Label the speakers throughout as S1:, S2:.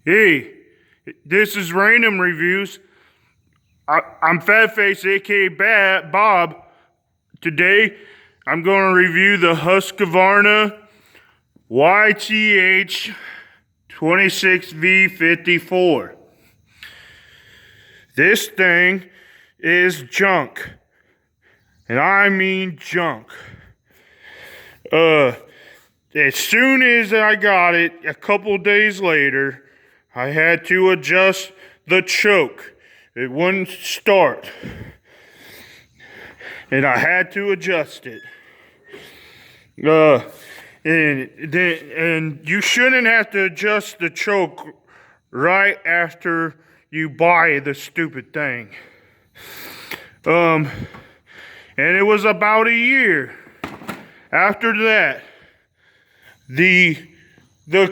S1: Hey, this is Random Reviews. I'm Fatface, aka Bob. Today, I'm going to review the Husqvarna YTH 26V54. This thing is junk. And I mean junk. As soon as I got it, a couple days later, I had to adjust the choke. It wouldn't start. And I had to adjust it. And you shouldn't have to adjust the choke right after you buy the stupid thing. And it was about a year after that. The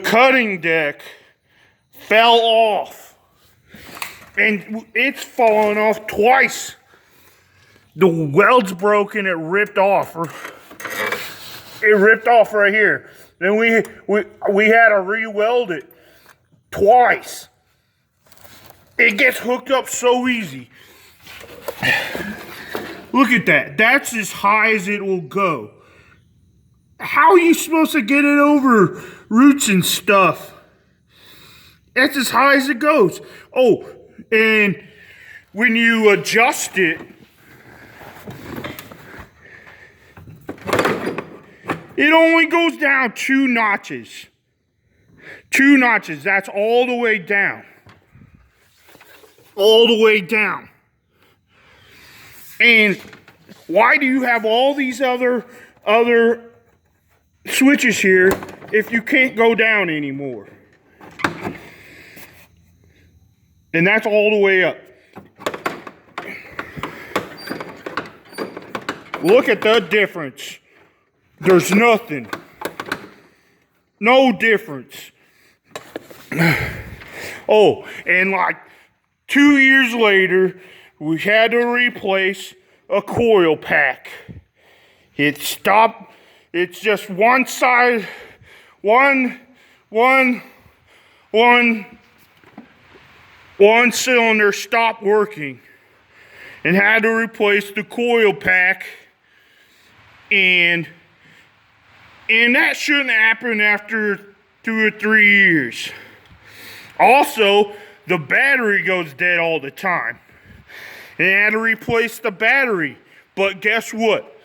S1: cutting deck fell off, and it's fallen off twice. The weld's broken. It ripped off. It ripped off right here. Then we had to re-weld it twice. It gets hooked up so easy. Look at that. That's as high as it will go. How are you supposed to get it over roots and stuff? That's as high as it goes. Oh, and when you adjust it, it only goes down 2 notches. 2 notches. That's all the way down. All the way down. And why do you have all these other switches here if you can't go down anymore? And that's all the way up. Look at the difference. There's nothing. No difference. Oh, and like 2 years later, we had to replace a coil pack. It stopped. It's just one side, one cylinder stopped working, and had to replace the coil pack, and that shouldn't happen after 2 or 3 years. Also, the battery goes dead all the time, and I had to replace the battery. But guess what?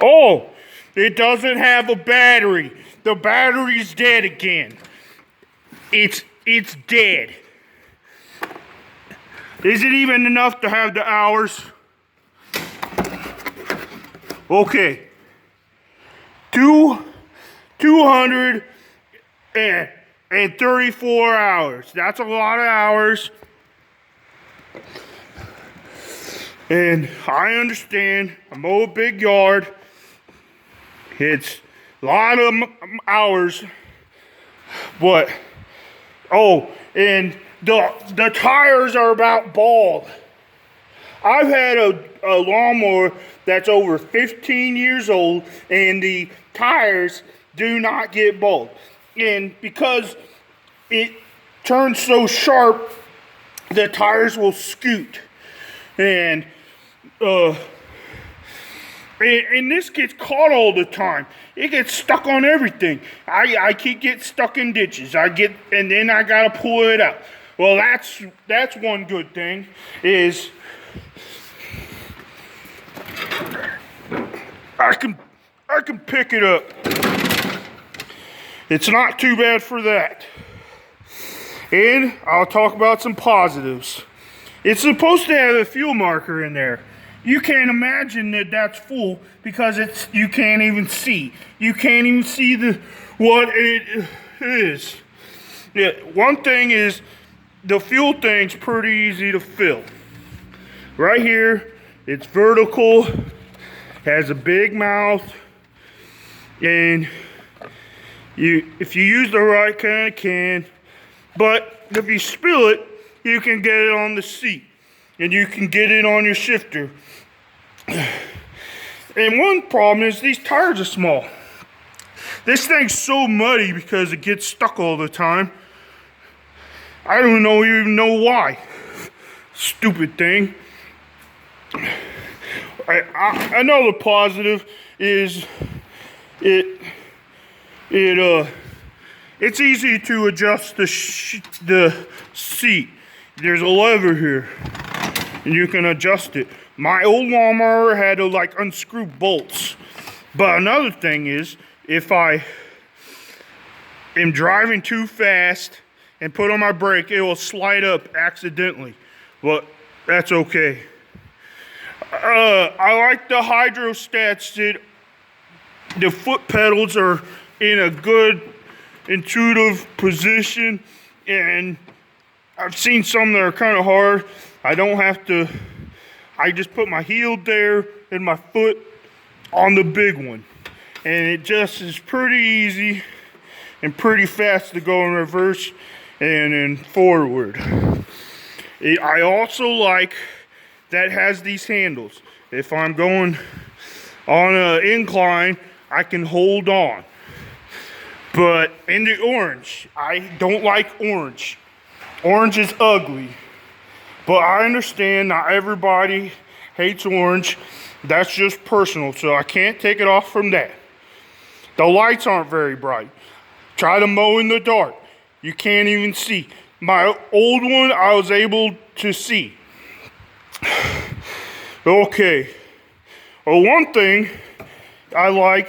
S1: Oh, it doesn't have a battery. The battery's dead again. It's dead. Is it even enough to have the hours? Okay. 234 hours. That's a lot of hours. And I understand. I mow a big yard. It's a lot of hours. But, oh, and the tires are about bald. I've had a lawnmower that's over 15 years old, and the tires do not get bald. And because it turns so sharp, the tires will scoot. And this gets caught all the time. It gets stuck on everything. I keep getting stuck in ditches. And then I gotta pull it out. Well, that's one good thing is I can pick it up. It's not too bad for that. And I'll talk about some positives. It's supposed to have a fuel marker in there. You can't imagine that that's full because you can't even see. You can't even see what it is. Yeah, one thing is the fuel thing's pretty easy to fill. Right here, it's vertical, has a big mouth, and if you use the right kind of can, but if you spill it, you can get it on the seat. And you can get it on your shifter. And one problem is these tires are small. This thing's so muddy because it gets stuck all the time. I don't even know why. Stupid thing. Another positive is it's easy to adjust the seat. There's a lever here, and you can adjust it. My old lawnmower had to like unscrew bolts. But another thing is, if I am driving too fast and put on my brake, it will slide up accidentally. But that's okay. I like the hydrostats that the foot pedals are in a good intuitive position, and I've seen some that are kind of hard. I just put my heel there and my foot on the big one. And it just is pretty easy and pretty fast to go in reverse and in forward. I also like that has these handles. If I'm going on an incline, I can hold on. But in the orange, I don't like orange. Orange is ugly. But I understand not everybody hates orange. That's just personal, so I can't take it off from that. The lights aren't very bright. Try to mow in the dark. You can't even see. My old one, I was able to see. Okay. Well, one thing I like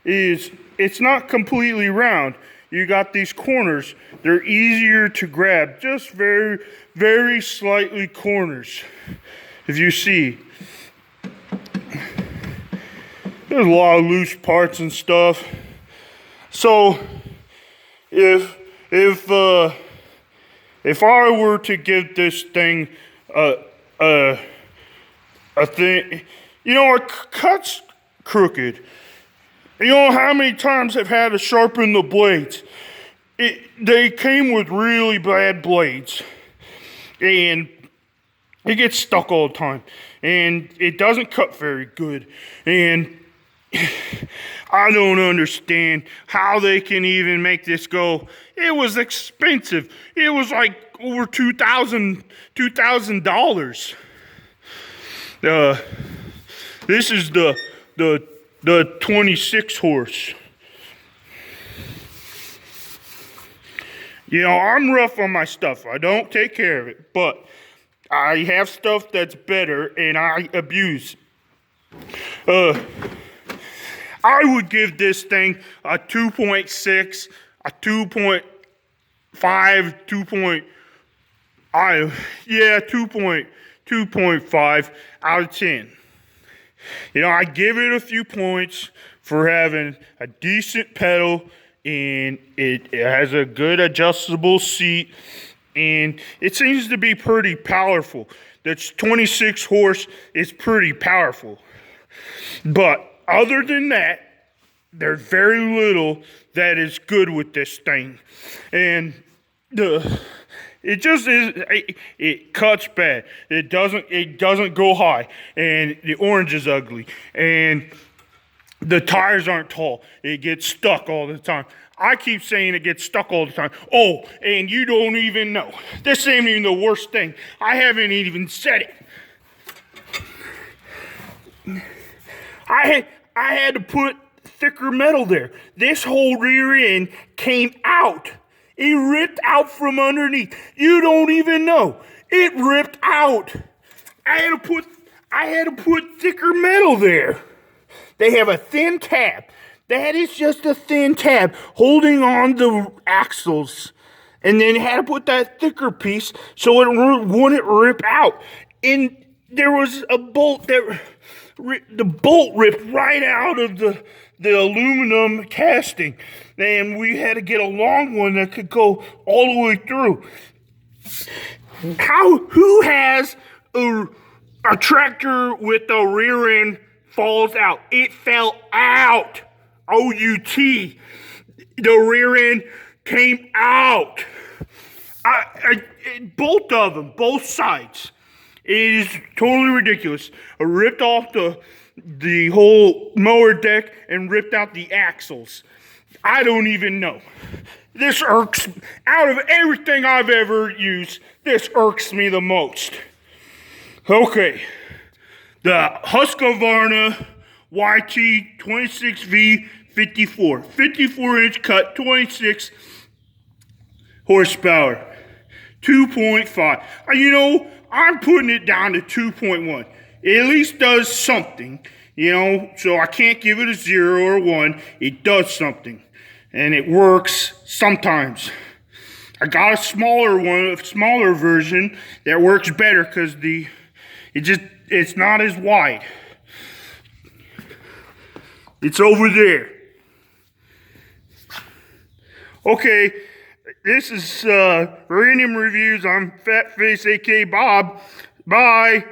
S1: is it's not completely round. You got these corners. They're easier to grab. Just very, very slightly corners. If you see. There's a lot of loose parts and stuff. So if I were to give this thing a thing, you know, it cuts crooked. You know how many times I've had to sharpen the blades? They came with really bad blades, and it gets stuck all the time, and it doesn't cut very good, and I don't understand how they can even make this go. It was expensive. It was like over $2,000. This is the 26 horse. You know, I'm rough on my stuff. I don't take care of it, but I have stuff that's better, and I abuse. I would give this thing a 2.6, a 2.5, 2.5 out of 10. You know, I give it a few points for having a decent pedal, and it has a good adjustable seat, and it seems to be pretty powerful. That's 26 horse is pretty powerful. But other than that, there's very little that is good with this thing. And it just is, it cuts bad. It doesn't go high. And the orange is ugly. And the tires aren't tall. It gets stuck all the time. I keep saying it gets stuck all the time. Oh, and you don't even know. This ain't even the worst thing. I haven't even said it. I had to put thicker metal there. This whole rear end came out. It ripped out from underneath. You don't even know. It ripped out. I had to put thicker metal there. They have a thin tab. That is just a thin tab holding on the axles. And then had to put that thicker piece so it wouldn't rip out. And there was a bolt that the bolt ripped right out of the aluminum casting, and we had to get a long one that could go all the way through. Who has a tractor with the rear end falls out? It fell out. O-U-T. The rear end came out. Both of them, both sides. It is totally ridiculous. I ripped off the whole mower deck and ripped out the axles. I don't even know. This irks, out of everything I've ever used, this irks me the most. Okay, the Husqvarna YTH 26V54, 54-inch cut, 26 horsepower, 2.5. You know, I'm putting it down to 2.1. It at least does something, you know, so I can't give it a 0 or 1. It does something, and it works sometimes. I got a smaller one, a smaller version that works better because it's not as wide. It's over there. Okay, this is Random Reviews. I'm Fatface, aka Bob. Bye.